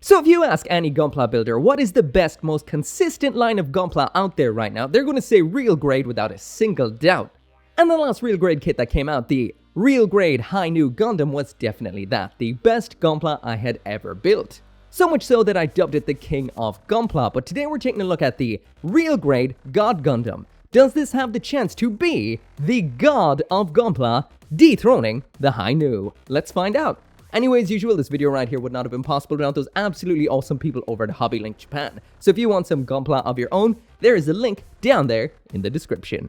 So if you ask any GUNPLA builder what is the best, most consistent line of GUNPLA out there right now, they're going to say real grade without a single doubt. And the last real grade kit that came out, the real grade Hi Gundam, was definitely that, the best GUNPLA I had ever built. So much so that I dubbed it the king of GUNPLA, but today we're taking a look at the real grade God Gundam. Does this have the chance to be the god of GUNPLA, dethroning the Hi? Let's find out. Anyway, as usual, this video right here would not have been possible without those absolutely awesome people over at Hobby Link Japan. So if you want some GUNPLA of your own, there is a link down there in the description.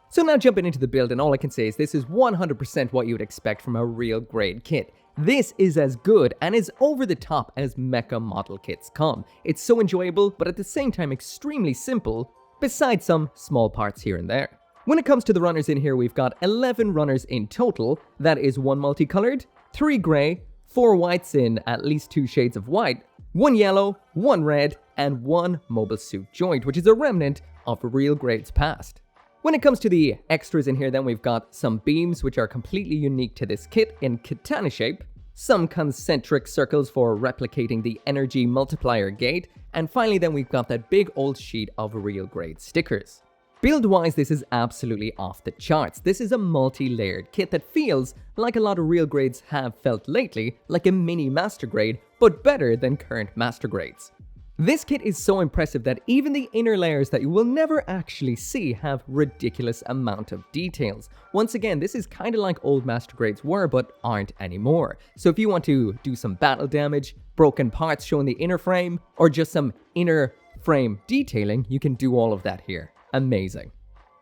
So now jumping into the build, and all I can say is this is 100% what you would expect from a real grade kit. This is as good and as over the top as Mecha model kits come. It's so enjoyable, but at the same time extremely simple, besides some small parts here and there. When it comes to the runners in here, we've got 11 runners in total. That is 1 multicolored, 3 grey, 4 whites in at least 2 shades of white, 1 yellow, 1 red, and 1 mobile suit joint, which is a remnant of real grades past. When it comes to the extras in here, then we've got some beams, which are completely unique to this kit in katana shape, some concentric circles for replicating the energy multiplier gate, and finally then we've got that big old sheet of real grade stickers. Build-wise, this is absolutely off the charts. This is a multi-layered kit that feels like a lot of real grades have felt lately, like a mini master grade, but better than current master grades. This kit is so impressive that even the inner layers that you will never actually see have ridiculous amount of details. Once again, this is kind of like old master grades were, but aren't anymore. So if you want to do some battle damage, broken parts showing the inner frame, or just some inner frame detailing, you can do all of that here. Amazing.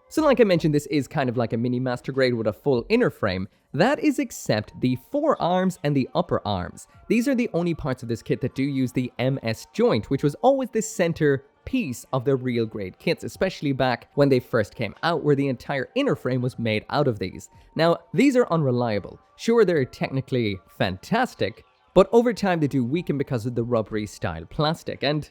So like I mentioned, this is kind of like a mini master grade with a full inner frame. That is except the forearms and the upper arms. These are the only parts of this kit that do use the MS joint, which was always the center piece of the real grade kits, especially back when they first came out, where the entire inner frame was made out of these. Now, these are unreliable. Sure, they're technically fantastic, but over time they do weaken because of the rubbery style plastic, and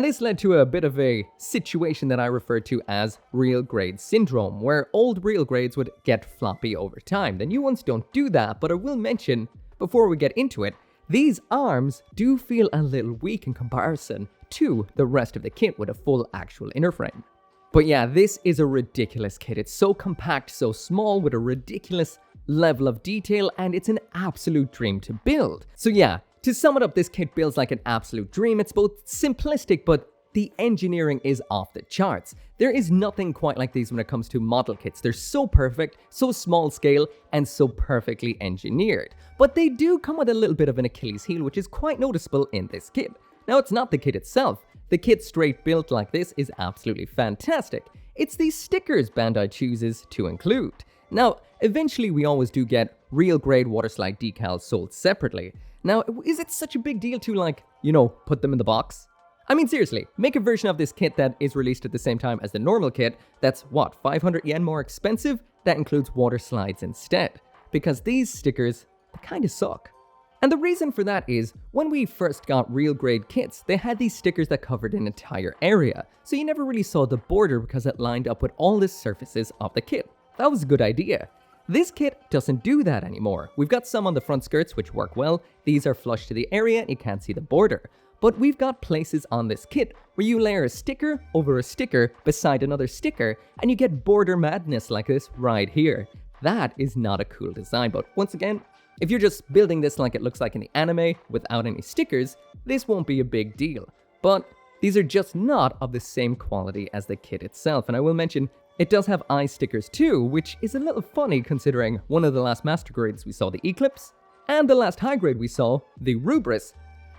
this led to a bit of a situation that I refer to as real grade syndrome, where old real grades would get floppy over time. The new ones don't do that, but I will mention, before we get into it, these arms do feel a little weak in comparison to the rest of the kit with a full actual inner frame. But yeah, this is a ridiculous kit. It's so compact, so small, with a ridiculous level of detail, and it's an absolute dream to build. So yeah, to sum it up, this kit builds like an absolute dream. It's both simplistic, but the engineering is off the charts. There is nothing quite like these when it comes to model kits. They're so perfect, so small scale, and so perfectly engineered. But they do come with a little bit of an Achilles heel, which is quite noticeable in this kit. Now, it's not the kit itself. The kit straight built like this is absolutely fantastic. It's these stickers Bandai chooses to include. Now, eventually we always do get real grade waterslide decals sold separately. Now, is it such a big deal to, like, put them in the box? I mean, seriously, make a version of this kit that is released at the same time as the normal kit that's, what, 500 yen more expensive? That includes water slides instead. Because these stickers, they kind of suck. And the reason for that is, when we first got real grade kits, they had these stickers that covered an entire area. So you never really saw the border because it lined up with all the surfaces of the kit. That was a good idea. This kit doesn't do that anymore. We've got some on the front skirts which work well. These are flush to the area and you can't see the border. But we've got places on this kit where you layer a sticker over a sticker beside another sticker and you get border madness like this right here. That is not a cool design, but once again, if you're just building this like it looks like in the anime without any stickers, this won't be a big deal. But these are just not of the same quality as the kit itself, and I will mention it does have eye stickers too, which is a little funny considering one of the last master grades we saw, the Eclipse, and the last high grade we saw, the Rubris,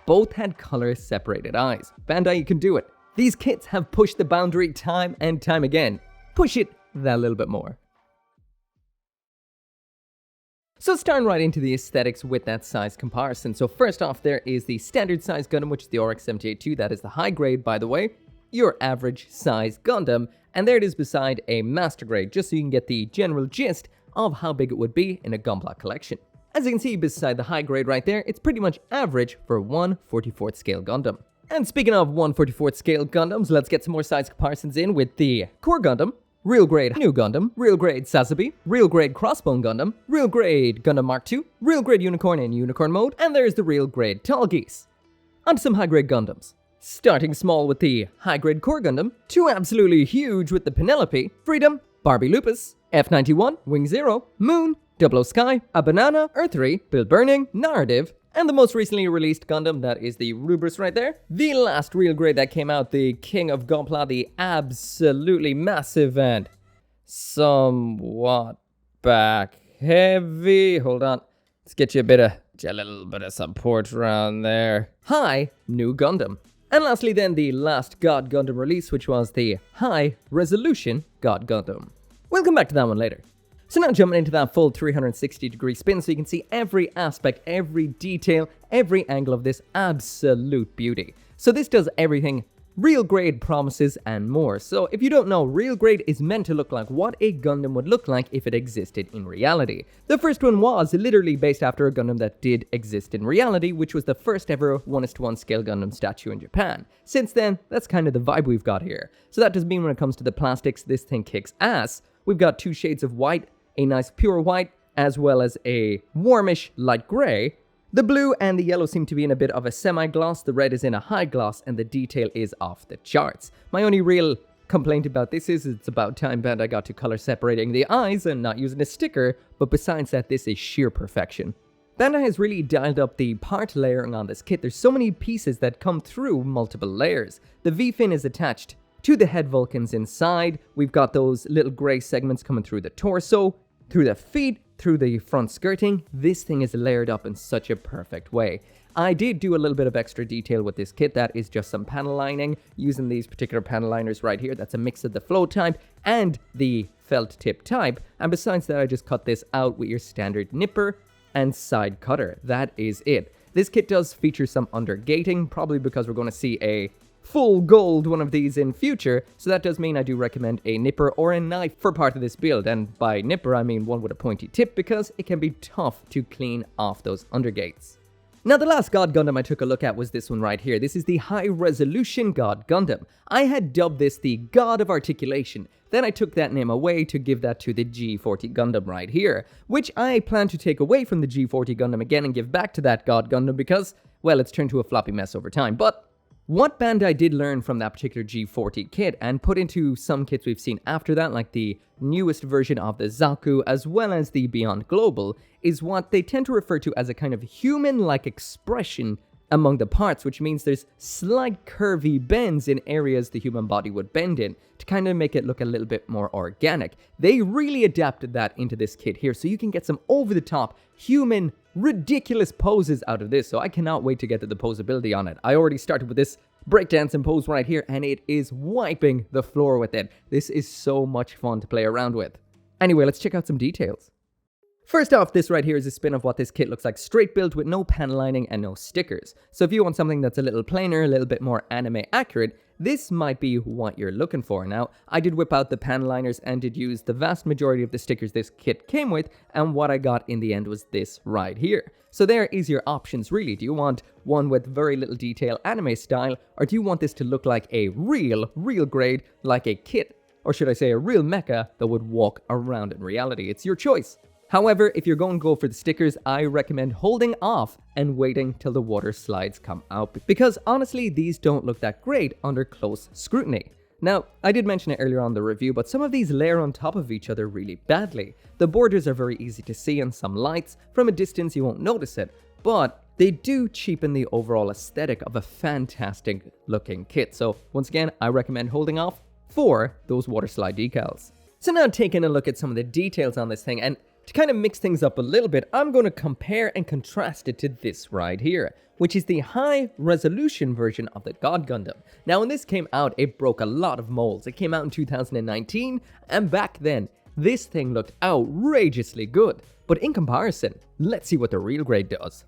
both had color separated eyes. Bandai, you can do it. These kits have pushed the boundary time and time again. Push it that little bit more. So starting right into the aesthetics with that size comparison. So first off, there is the standard size Gundam, which is the RX 78-2. That is the high grade, by the way. Your average size Gundam. And there it is beside a master grade, just so you can get the general gist of how big it would be in a GUNPLA collection. As you can see beside the high grade right there, it's pretty much average for 1/44th scale Gundam. And speaking of 1/44th scale Gundams, let's get some more size comparisons in with the Core Gundam, real grade New Gundam, real grade Sazabi, real grade Crossbone Gundam, real grade Gundam Mark II, real grade Unicorn in Unicorn mode, and there's the real grade Tall Geese. Onto some high grade Gundams. Starting small with the high grade Core Gundam, to absolutely huge with the Penelope, Freedom, Barbie Lupus, F91, Wing Zero, Moon, Double O Sky, A Banana, Earth 3, Build Burning, Narrative, and the most recently released Gundam, that is the Rubris right there. The last real grade that came out, the King of GUNPLA, the absolutely massive and somewhat back heavy. Hold on, let's get you a little bit of support around there. Hi, New Gundam. And lastly then, the last God Gundam release, which was the Hi Resolution God Gundam. We'll come back to that one later. So now jumping into that full 360-degree spin so you can see every aspect, every detail, every angle of this absolute beauty. So this does everything real grade promises and more. So if you don't know, real grade is meant to look like what a Gundam would look like if it existed in reality. The first one was literally based after a Gundam that did exist in reality, which was the first ever 1:1 scale Gundam statue in Japan. Since then, that's kind of the vibe we've got here. So that does mean when it comes to the plastics, this thing kicks ass. We've got two shades of white, a nice pure white, as well as a warmish light gray. The blue and the yellow seem to be in a bit of a semi-gloss, the red is in a high gloss, and the detail is off the charts. My only real complaint about this is it's about time Bandai got to color separating the eyes and not using a sticker, but besides that, this is sheer perfection. Bandai has really dialed up the part layering on this kit. There's so many pieces that come through multiple layers. The V-fin is attached to the head Vulcans inside. We've got those little gray segments coming through the torso, through the feet, through the front skirting. This thing is layered up in such a perfect way. I did do a little bit of extra detail with this kit. That is just some panel lining using these particular panel liners right here. That's a mix of the flow type and the felt tip type. And besides that, I just cut this out with your standard nipper and side cutter. That is it. This kit does feature some undergating, probably because we're going to see a full gold one of these in future, so that does mean I do recommend a nipper or a knife for part of this build, and by nipper I mean one with a pointy tip because it can be tough to clean off those undergates. Now the last God Gundam I took a look at was this one right here. This is the Hi Resolution God Gundam. I had dubbed this the God of Articulation, then I took that name away to give that to the G40 Gundam right here, which I plan to take away from the G40 Gundam again and give back to that God Gundam because, well, it's turned to a floppy mess over time. But what Bandai did learn from that particular G40 kit and put into some kits we've seen after that, like the newest version of the Zaku as well as the Beyond Global, is what they tend to refer to as a kind of human-like expression among the parts, which means there's slight curvy bends in areas the human body would bend in to kind of make it look a little bit more organic. They really adapted that into this kit here, so you can get some over-the-top, human, ridiculous poses out of this, so I cannot wait to get to the posability on it. I already started with this breakdancing pose right here, and it is wiping the floor with it. This is so much fun to play around with. Anyway, let's check out some details. First off, this right here is a spin of what this kit looks like, straight built with no panel lining and no stickers. So if you want something that's a little plainer, a little bit more anime accurate, this might be what you're looking for. Now, I did whip out the panel liners and did use the vast majority of the stickers this kit came with, and what I got in the end was this right here. So there is your options really. Do you want one with very little detail anime style, or do you want this to look like a real grade, like a kit, or should I say a real mecha that would walk around in reality? It's your choice. However, if you're going to go for the stickers, I recommend holding off and waiting till the water slides come out, because honestly, these don't look that great under close scrutiny. Now, I did mention it earlier on the review, but some of these layer on top of each other really badly. The borders are very easy to see in some lights. From a distance, you won't notice it, but they do cheapen the overall aesthetic of a fantastic looking kit. So once again, I recommend holding off for those water slide decals. So now taking a look at some of the details on this thing, and to kind of mix things up a little bit, I'm going to compare and contrast it to this right here, which is the high resolution version of the God Gundam. Now when this came out, it broke a lot of molds. It came out in 2019, and back then, this thing looked outrageously good. But in comparison, let's see what the real grade does.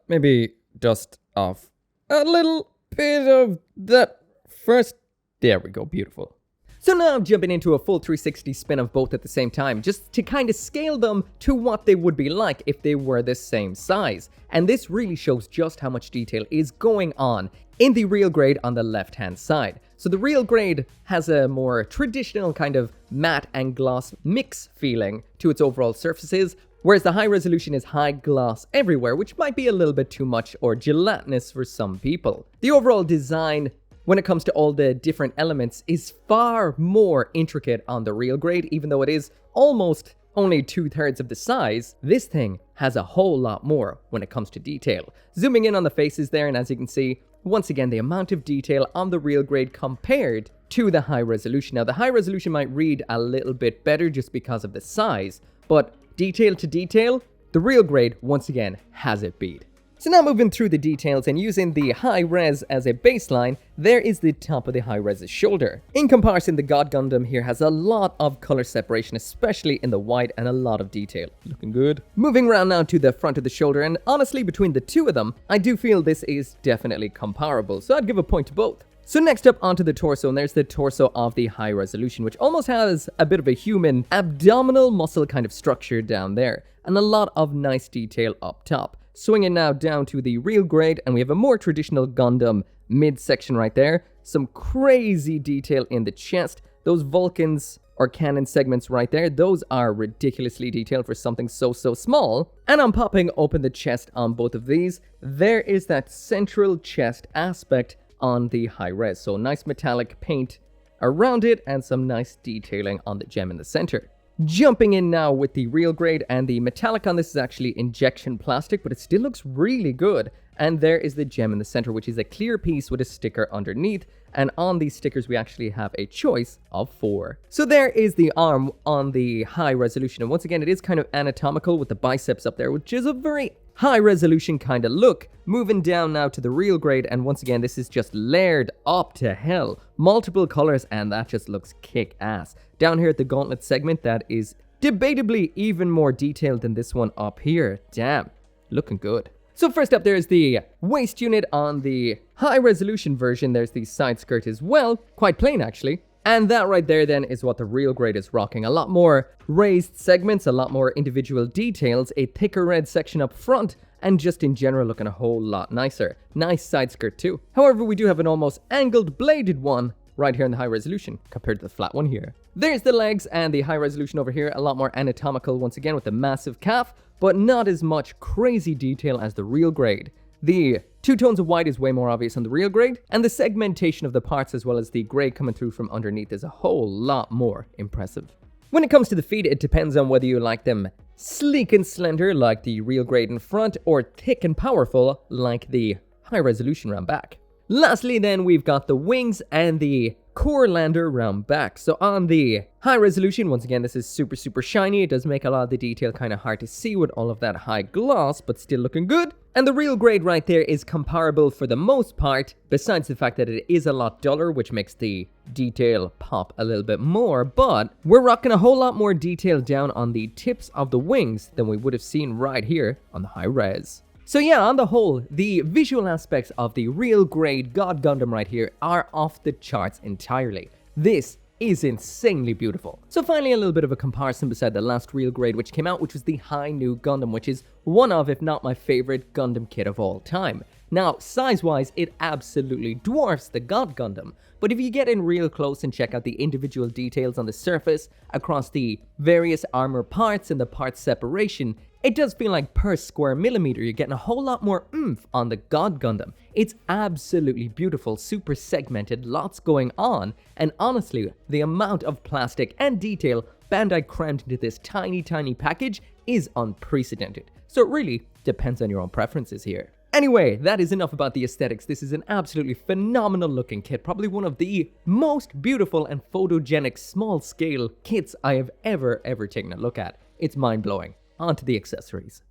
Maybe dust off a little bit of that first. There we go, beautiful. So now I'm jumping into a full 360 spin of both at the same time, just to kind of scale them to what they would be like if they were the same size. And this really shows just how much detail is going on in the real grade on the left hand side. So the real grade has a more traditional kind of matte and gloss mix feeling to its overall surfaces, whereas the high resolution is high gloss everywhere, which might be a little bit too much or gelatinous for some people. The overall design, when it comes to all the different elements, is far more intricate on the real grade, even though it is almost only 2/3 of the size. This thing has a whole lot more when it comes to detail. Zooming in on the faces there, and as you can see, once again, the amount of detail on the real grade compared to the high resolution. Now, the high resolution might read a little bit better just because of the size, but detail to detail, the real grade, once again, has it beat. So now moving through the details and using the high res as a baseline, there is the top of the high res's shoulder. In comparison, the God Gundam here has a lot of color separation, especially in the white, and a lot of detail. Looking good. Moving around now to the front of the shoulder, and honestly, between the two of them, I do feel this is definitely comparable, so I'd give a point to both. So next up onto the torso, and there's the torso of the high resolution, which almost has a bit of a human abdominal muscle kind of structure down there, and a lot of nice detail up top. Swinging now down to the real grade, and we have a more traditional Gundam midsection right there. Some crazy detail in the chest. Those Vulcans or cannon segments right there, those are ridiculously detailed for something so small. And I'm popping open the chest on both of these. There is that central chest aspect on the high res. So nice metallic paint around it and some nice detailing on the gem in the center. Jumping in now with the real grade, and the metallic on this is actually injection plastic, but it still looks really good. And there is the gem in the center, which is a clear piece with a sticker underneath. And on these stickers, we actually have a choice of 4. So there is the arm on the high resolution. And once again, it is kind of anatomical with the biceps up there, which is a very high resolution kind of look. Moving down now to the real grade, and once again, this is just layered up to hell. Multiple colors, and that just looks kick-ass. Down here at the gauntlet segment, that is debatably even more detailed than this one up here. Damn, looking good. So first up, there's the waist unit on the high resolution version. There's the side skirt as well, quite plain actually. And that right there then is what the real grade is rocking. A lot more raised segments, a lot more individual details, a thicker red section up front, and just in general looking a whole lot nicer. Nice side skirt too. However, we do have an almost angled bladed one right here in the high resolution compared to the flat one here. There's the legs and the high resolution over here, a lot more anatomical once again with the massive calf, but not as much crazy detail as the real grade. The 2 tones of white is way more obvious on the real grade, and the segmentation of the parts as well as the gray coming through from underneath is a whole lot more impressive. When it comes to the feet, it depends on whether you like them sleek and slender like the real grade in front, or thick and powerful like the high resolution round back. Lastly then, we've got the wings and the core lander round back. So on the high resolution, once again, this is super shiny. It does make a lot of the detail kind of hard to see with all of that high gloss, but still looking good. And the real grade right there is comparable for the most part, besides the fact that it is a lot duller, which makes the detail pop a little bit more, but we're rocking a whole lot more detail down on the tips of the wings than we would have seen right here on the high res. So yeah, on the whole, the visual aspects of the real grade God Gundam right here are off the charts entirely. This is insanely beautiful. So finally, a little bit of a comparison beside the last real grade which came out, which was the High New Gundam, which is one of, if not my favorite Gundam kit of all time. Now, size-wise, it absolutely dwarfs the God Gundam, but if you get in real close and check out the individual details on the surface, across the various armor parts and the part separation, it does feel like per square millimeter you're getting a whole lot more oomph on the God Gundam. It's absolutely beautiful, super segmented, lots going on, and honestly, the amount of plastic and detail Bandai crammed into this tiny package is unprecedented. So it really depends on your own preferences here. Anyway, that is enough about the aesthetics. This is an absolutely phenomenal looking kit, probably one of the most beautiful and photogenic small scale kits I have ever taken a look at. It's mind blowing. Onto the accessories.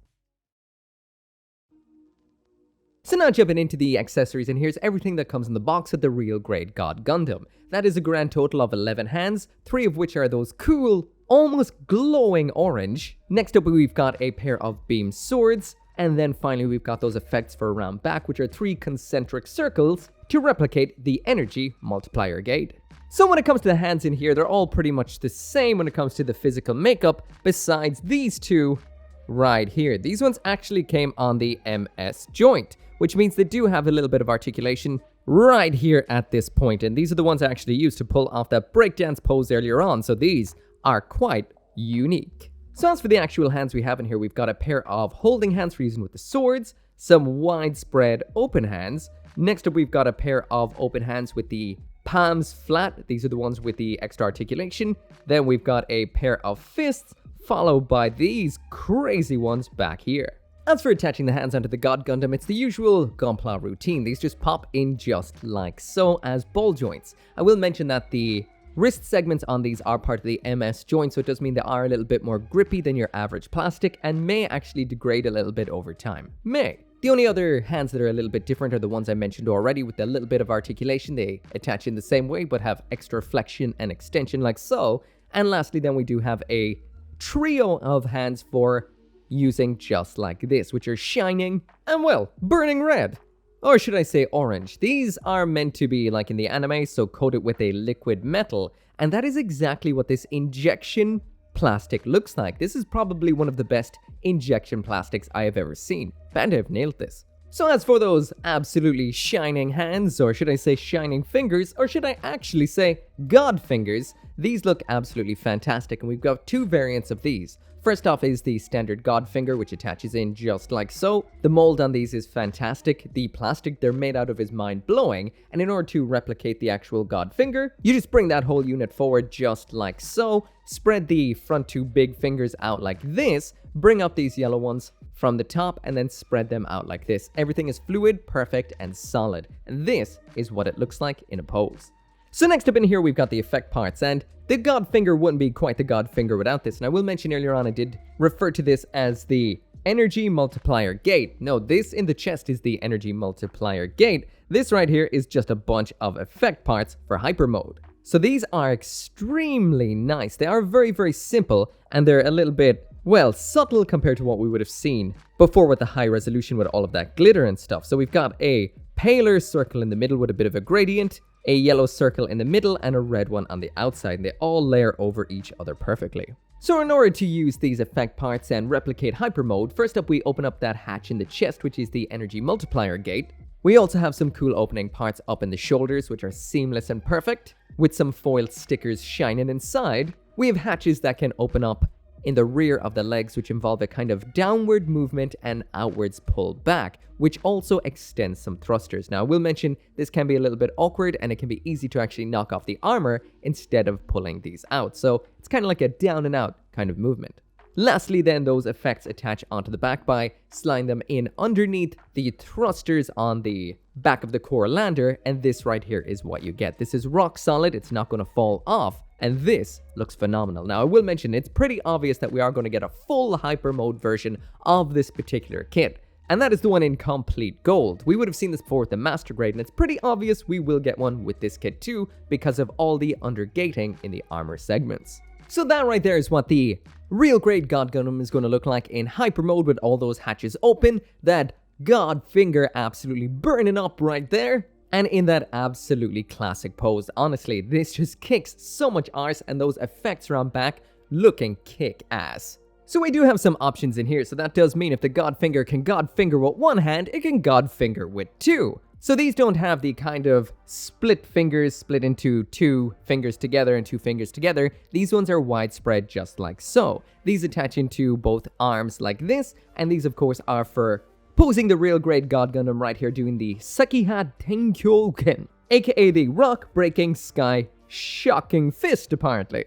So now jumping into the accessories, and here's everything that comes in the box of the real grade God Gundam. That is a grand total of 11 hands, 3 of which are those cool, almost glowing orange. Next up we've got a pair of beam swords, and then finally we've got those effects for around back, which are 3 concentric circles to replicate the energy multiplier gate. So when it comes to the hands in here, they're all pretty much the same when it comes to the physical makeup, besides these 2 right here. These ones actually came on the MS joint, which means they do have a little bit of articulation right here at this point, and these are the ones I actually used to pull off that breakdance pose earlier on, so these are quite unique. So as for the actual hands we have in here, we've got a pair of holding hands for using with the swords, some widespread open hands. Next up, we've got a pair of open hands with the palms flat. These are the ones with the extra articulation. Then we've got a pair of fists, followed by these crazy ones back here. As for attaching the hands onto the God Gundam, it's the usual GUNPLA routine. These just pop in just like so as ball joints. I will mention that the wrist segments on these are part of the MS joint, so it does mean they are a little bit more grippy than your average plastic and may actually degrade a little bit over time. May. The only other hands that are a little bit different are the ones I mentioned already with a little bit of articulation. They attach in the same way but have extra flexion and extension like so. And lastly then we do have a trio of hands for using just like this, which are shining and, well, burning red. Or should I say orange. These are meant to be like in the anime, so coated with a liquid metal. And that is exactly what this injection plastic looks like. This is probably one of the best injection plastics I have ever seen. Bandai have nailed this. So as for those absolutely shining hands, or should I say shining fingers, or should I actually say God fingers, these look absolutely fantastic, and we've got two variants of these. First off is the standard God finger, which attaches in just like so. The mold on these is fantastic. The plastic they're made out of is mind-blowing, and in order to replicate the actual God finger, you just bring that whole unit forward just like so, spread the front two big fingers out like this, bring up these yellow ones from the top, and then spread them out like this. Everything is fluid, perfect, and solid, and this is what it looks like in a pose. So next up in here, we've got the effect parts, and the God finger wouldn't be quite the God finger without this. And I will mention earlier on, I did refer to this as the energy multiplier gate. No, this in the chest is the energy multiplier gate. This right here is just a bunch of effect parts for hyper mode. So these are extremely nice. They are very, very simple, and they're a little bit, well, subtle compared to what we would have seen before with the high resolution with all of that glitter and stuff. So we've got a paler circle in the middle with a bit of a gradient, a yellow circle in the middle, and a red one on the outside, and they all layer over each other perfectly. So in order to use these effect parts and replicate hyper mode, first up we open up that hatch in the chest, which is the energy multiplier gate. We also have some cool opening parts up in the shoulders, which are seamless and perfect, with some foil stickers shining inside. We have hatches that can open up in the rear of the legs, which involve a kind of downward movement and outwards pull back, which also extends some thrusters. Now, I will mention this can be a little bit awkward, and it can be easy to actually knock off the armor instead of pulling these out. So it's kind of like a down and out kind of movement. Lastly, then, those effects attach onto the back by sliding them in underneath the thrusters on the back of the core lander, and this right here is what you get. This is rock solid, it's not going to fall off, and this looks phenomenal. Now, I will mention it's pretty obvious that we are going to get a full hyper mode version of this particular kit, and that is the one in complete gold. We would have seen this before with the master grade, and it's pretty obvious we will get one with this kit too because of all the undergating in the armor segments. So that right there is what the real grade God Gundam is going to look like in hyper mode with all those hatches open, that God finger absolutely burning up right there, and in that absolutely classic pose. Honestly, this just kicks so much arse, and those effects around back looking kick-ass. So we do have some options in here, so that does mean if the God finger can God finger with one hand, it can God finger with two. So these don't have the kind of split fingers split into two fingers together and two fingers together. These ones are widespread just like so. These attach into both arms like this, and these of course are for posing the real grade God Gundam right here, doing the Sekiha Tenkyoken, aka the rock-breaking sky shocking fist apparently.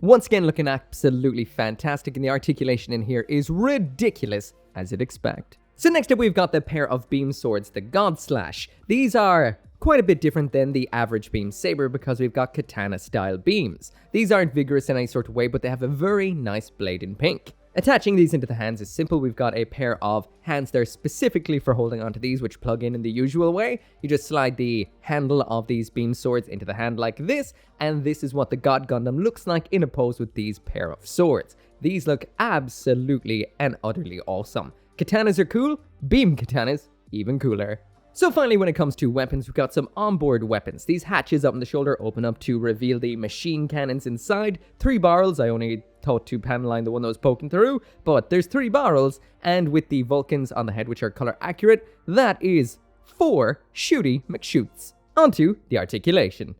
Once again looking absolutely fantastic, and the articulation in here is ridiculous as you'd expect. So next up we've got the pair of beam swords, the God Slash. These are quite a bit different than the average beam saber because we've got katana style beams. These aren't vigorous in any sort of way, but they have a very nice blade in pink. Attaching these into the hands is simple. We've got a pair of hands there specifically for holding onto these, which plug in the usual way. You just slide the handle of these beam swords into the hand like this, and this is what the God Gundam looks like in a pose with these pair of swords. These look absolutely and utterly awesome. Katanas are cool, beam katanas even cooler. So finally, when it comes to weapons, we've got some onboard weapons. These hatches up on the shoulder open up to reveal the machine cannons inside. 3 barrels, I only thought to panline the one that was poking through, but there's 3 barrels, and with the Vulcans on the head, which are color accurate, that is 4 shooty McShoots. onto the articulation.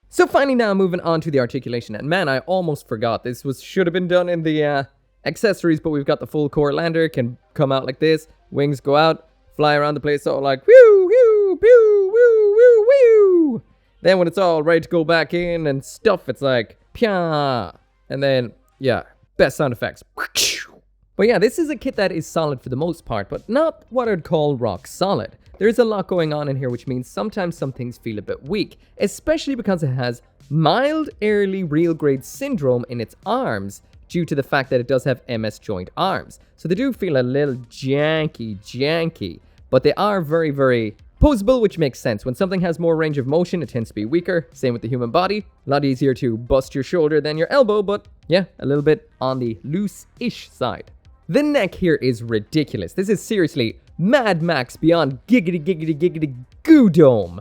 So finally now moving on to the articulation, and man, I almost forgot, this should have been done in the accessories, but we've got the full core lander, can come out like this, wings go out, fly around the place all like whew, whew, pew, whew, whew, whew. Then when it's all ready to go back in and stuff, it's like pya, and then yeah, best sound effects. But yeah, this is a kit that is solid for the most part, but not what I'd call rock solid. There's a lot going on in here, which means sometimes some things feel a bit weak, especially because it has mild early real grade syndrome in its arms due to the fact that it does have MS joint arms. So they do feel a little janky, but they are very, very posable, which makes sense. When something has more range of motion, it tends to be weaker. Same with the human body. A lot easier to bust your shoulder than your elbow, but yeah, a little bit on the loose-ish side. The neck here is ridiculous. This is seriously Mad Max beyond giggity goo dome.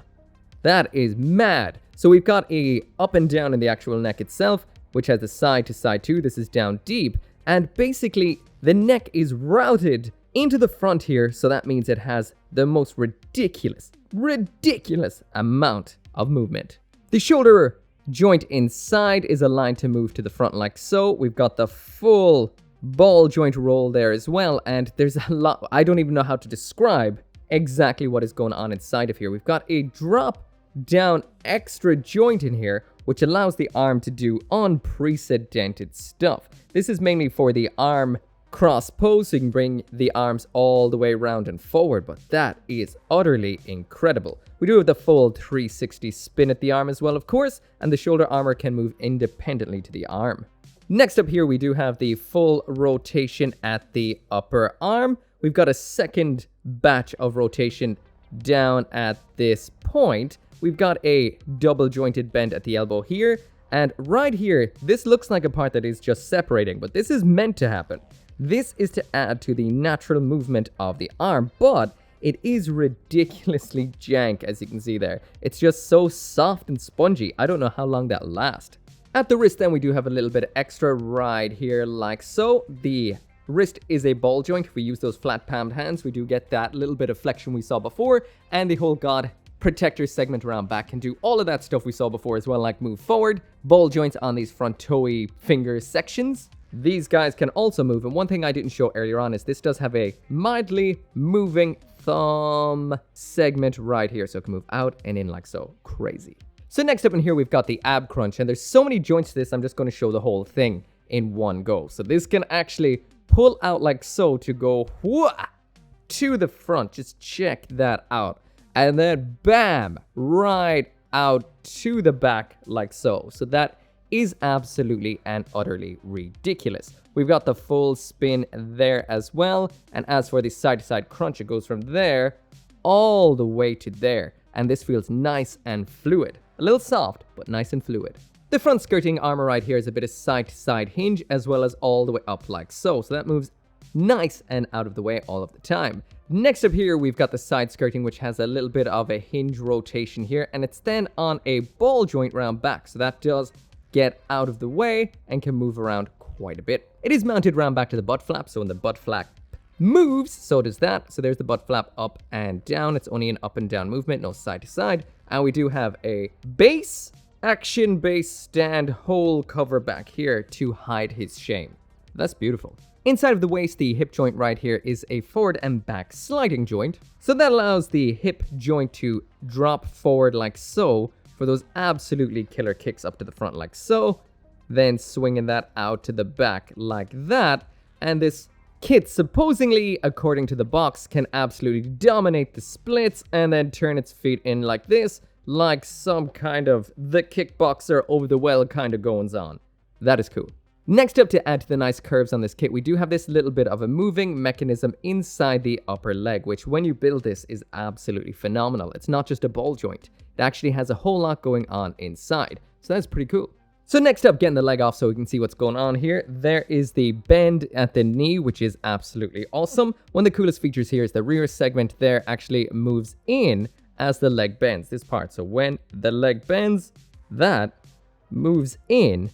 That is mad. So we've got a up and down in the actual neck itself, which has the side to side too. This is down deep. And basically, the neck is routed into the front here. So that means it has the most ridiculous amount of movement. The shoulder joint inside is aligned to move to the front like so. We've got the full ball joint roll there as well, and there's a lot, I don't even know how to describe exactly what is going on inside of here. We've got a drop down extra joint in here, which allows the arm to do unprecedented stuff. This is mainly for the arm cross pose, so you can bring the arms all the way around and forward, but that is utterly incredible. We do have the full 360 spin at the arm as well, of course, and the shoulder armor can move independently to the arm. Next up here, we do have the full rotation at the upper arm. We've got a second batch of rotation down at this point. We've got a double jointed bend at the elbow here. And right here, this looks like a part that is just separating, but this is meant to happen. This is to add to the natural movement of the arm, but it is ridiculously jank, as you can see there. It's just so soft and spongy. I don't know how long that'll last. At the wrist then, we do have a little bit of extra ride here like so. The wrist is a ball joint. If we use those flat palmed hands, we do get that little bit of flexion we saw before, and the whole God protector segment around back can do all of that stuff we saw before as well, like move forward. Ball joints on these front toey finger sections. These guys can also move, and one thing I didn't show earlier on is this does have a mildly moving thumb segment right here, so it can move out and in like so. Crazy. So next up in here, we've got the ab crunch, and there's so many joints to this, I'm just going to show the whole thing in one go. So this can actually pull out like so to go to the front. Just check that out. And then bam, right out to the back like so. So that is absolutely and utterly ridiculous. We've got the full spin there as well. And as for the side-to-side crunch, it goes from there all the way to there. And this feels nice and fluid. A little soft, but nice and fluid. The front skirting armor right here is a bit of side-to-side hinge as well as all the way up like so. So that moves nice and out of the way all of the time. Next up here, we've got the side skirting, which has a little bit of a hinge rotation here. And it's then on a ball joint round back. So that does get out of the way and can move around quite a bit. It is mounted round back to the butt flap. So when the butt flap moves, so does that. So there's the butt flap up and down. It's only an up and down movement, no side to side. And we do have a base, action base stand hole cover back here to hide his shame. That's beautiful. Inside of the waist, the hip joint right here is a forward and back sliding joint. So that allows the hip joint to drop forward like so for those absolutely killer kicks up to the front like so. Then swinging that out to the back like that. And this kit, supposedly, according to the box, can absolutely dominate the splits and then turn its feet in like this, like some kind of the kickboxer over the well kind of goings on. That is cool. Next up, to add to the nice curves on this kit, we do have this little bit of a moving mechanism inside the upper leg, which when you build this is absolutely phenomenal. It's not just a ball joint. It actually has a whole lot going on inside. So that's pretty cool. So next up, getting the leg off so we can see what's going on here. There is the bend at the knee, which is absolutely awesome. One of the coolest features here is the rear segment there actually moves in as the leg bends, this part. So when the leg bends, that moves in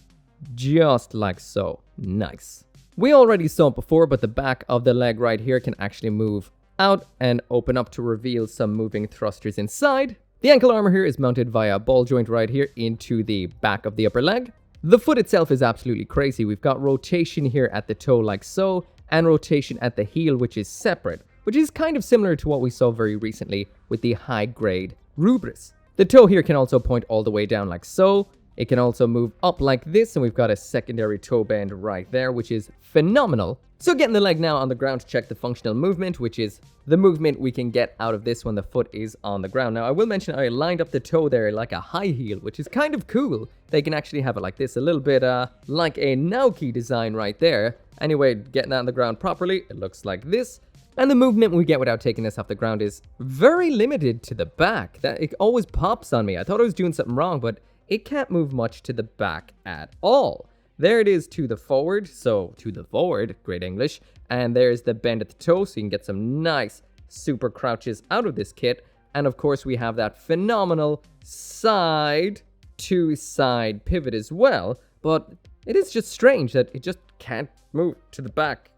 just like so. Nice. We already saw it before, but the back of the leg right here can actually move out and open up to reveal some moving thrusters inside. The ankle armor here is mounted via a ball joint right here into the back of the upper leg. The foot itself is absolutely crazy. We've got rotation here at the toe like so, and rotation at the heel, which is separate, which is kind of similar to what we saw very recently with the high-grade Rubris. The toe here can also point all the way down like so. It can also move up like this, and we've got a secondary toe bend right there, which is phenomenal. So getting the leg now on the ground to check the functional movement, which is the movement we can get out of this when the foot is on the ground. Now, I will mention I lined up the toe there like a high heel, which is kind of cool. They can actually have it like this, a little bit like a Naoki design right there. Anyway, getting that on the ground properly, it looks like this. And the movement we get without taking this off the ground is very limited to the back. That it always pops on me. I thought I was doing something wrong, but it can't move much to the back at all. There it is to the forward, so to the forward, great English. And there's the bend at the toe, so you can get some nice super crouches out of this kit. And of course, we have that phenomenal side to side pivot as well. But it is just strange that it just can't move to the back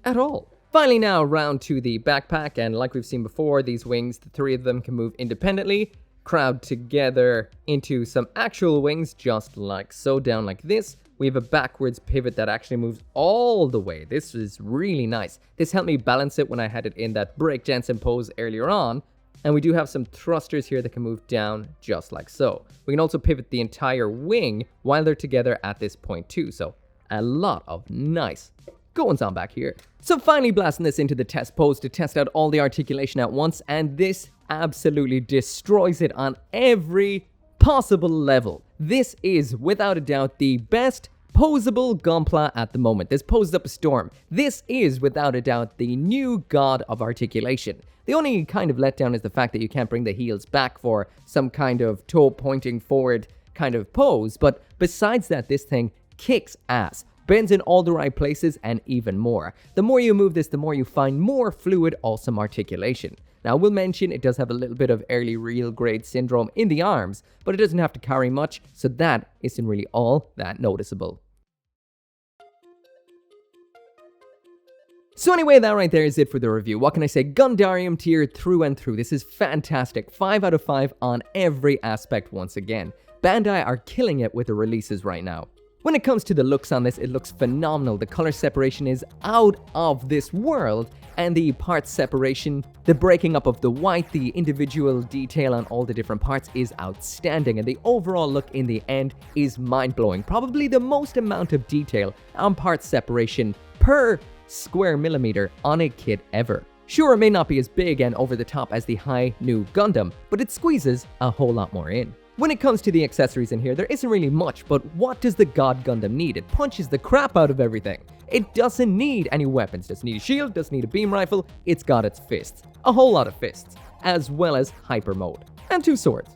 at all. Finally now, round to the backpack, and like we've seen before, these wings, the three of them can move independently, crowd together into some actual wings, just like so, down like this. We have a backwards pivot that actually moves all the way. This is really nice. This helped me balance it when I had it in that breakdancing pose earlier on. And we do have some thrusters here that can move down just like so. We can also pivot the entire wing while they're together at this point too. So a lot of nice goings on back here. So finally blasting this into the test pose to test out all the articulation at once. And this absolutely destroys it on every possible level. This is without a doubt the best posable Gunpla at the moment. This poses up a storm. This is without a doubt the new god of articulation. The only kind of letdown is the fact that you can't bring the heels back for some kind of toe pointing forward kind of pose. But besides that, this thing kicks ass. Bends in all the right places and even more. The more you move this, the more you find more fluid, awesome articulation. Now, I will mention it does have a little bit of early real grade syndrome in the arms, but it doesn't have to carry much, so that isn't really all that noticeable. So anyway, that right there is it for the review. What can I say? Gundarium tier through and through. This is fantastic. 5 out of 5 on every aspect once again. Bandai are killing it with the releases right now. When it comes to the looks on this, it looks phenomenal. The color separation is out of this world, and the part separation, the breaking up of the white, the individual detail on all the different parts is outstanding, and the overall look in the end is mind-blowing. Probably the most amount of detail on part separation per square millimeter on a kit ever. Sure, it may not be as big and over the top as the Hi New Gundam, but it squeezes a whole lot more in. When it comes to the accessories in here, there isn't really much, but what does the God Gundam need? It punches the crap out of everything. It doesn't need any weapons, doesn't need a shield, doesn't need a beam rifle, it's got its fists. A whole lot of fists, as well as hyper mode. And 2 swords.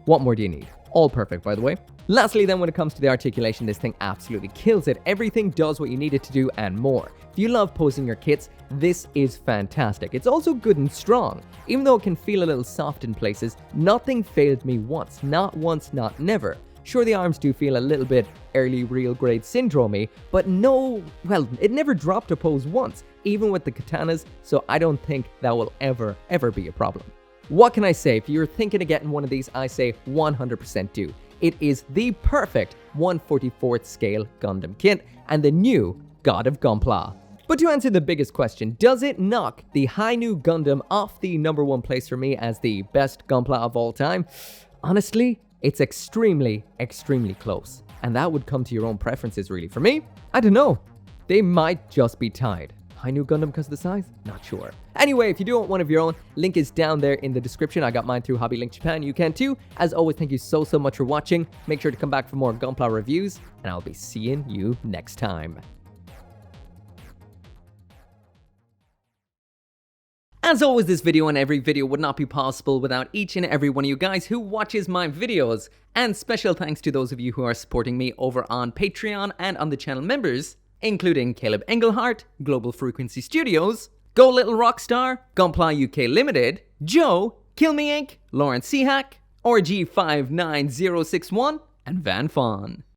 What more do you need? All perfect, by the way. Lastly then, when it comes to the articulation, this thing absolutely kills it. Everything does what you need it to do and more. If you love posing your kits, this is fantastic. It's also good and strong. Even though it can feel a little soft in places, nothing failed me once. Not once, not never. Sure, the arms do feel a little bit early real grade syndrome-y, but no, well, it never dropped a pose once, even with the katanas, so I don't think that will ever be a problem. What can I say? If you're thinking of getting one of these, I say 100% do. It is the perfect 1/44th scale Gundam kit and the new God of Gunpla. But to answer the biggest question, does it knock the Hi New Gundam off the #1 place for me as the best Gunpla of all time? Honestly, it's extremely close. And that would come to your own preferences really. For me, I don't know. They might just be tied. Hi New Gundam because of the size? Not sure. Anyway, if you do want one of your own, link is down there in the description. I got mine through Hobby Link Japan. You can too. As always, thank you so much for watching. Make sure to come back for more Gunpla reviews, and I'll be seeing you next time. As always, this video and every video would not be possible without each and every one of you guys who watches my videos. And special thanks to those of you who are supporting me over on Patreon and on the channel members, including Caleb Engelhart, Global Frequency Studios, Go Little Rockstar, Gunpla UK Limited, Joe, Kill Me Inc., Lawrence Seahack, RG59061, and Van Fawn.